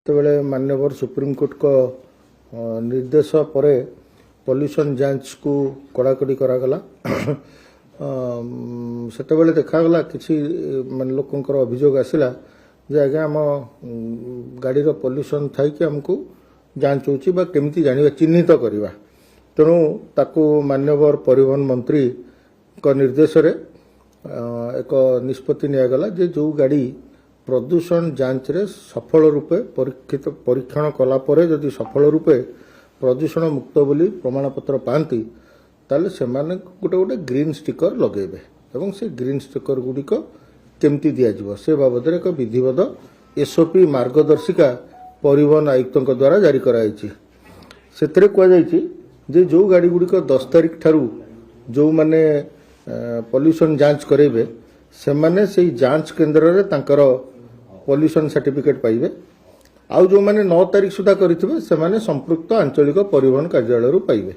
ଯେତେବେଳେ ମାନ୍ୟବର ସୁପ୍ରିମକୋର୍ଟ को निर्देश पर पॉल्यूशन जांच को कड़ाकड़ी करागला सेतबेले देखागला किसी मान लोकंकर अभियोग आसिला जे आज्ञा आम गाड़ी रो पॉल्यूशन थाई कि हमको जांच होची बा केमिति जानिबा चिन्हित करबा तेणु ताकू मान्यवर परिवहन मंत्री को निर्देश रे एक निष्पत्ति नियागला जे जो गाड़ी प्रदूषण जांच रे सफल रूपे परीक्षण कला परे जदि सफल रूपे प्रदूषण मुक्त बोली प्रमाणपत्र पाती ताले सेमाने गोटे गोटे ग्रीन स्टिकर लगेबे एवं से ग्रीन स्टिकर गुड़िक केमती दिया से बाबद एक विधिवत एसओपी मार्गदर्शिका परिवहन आयुक्तों द्वारा जारी कराई से जे जो गाड़ी गुड़िक 10 तारिख ठारू जो माने पॉल्यूशन जांच करेबे से माने से जांच केन्द्र रे तांकर पॉल्यूशन सर्टिफिकेट पाइबे आउ जो माने 9 तारिख सुधा करिथिबे से माने संपृक्त आंचलिक परिवहन कार्यालय पाइबे।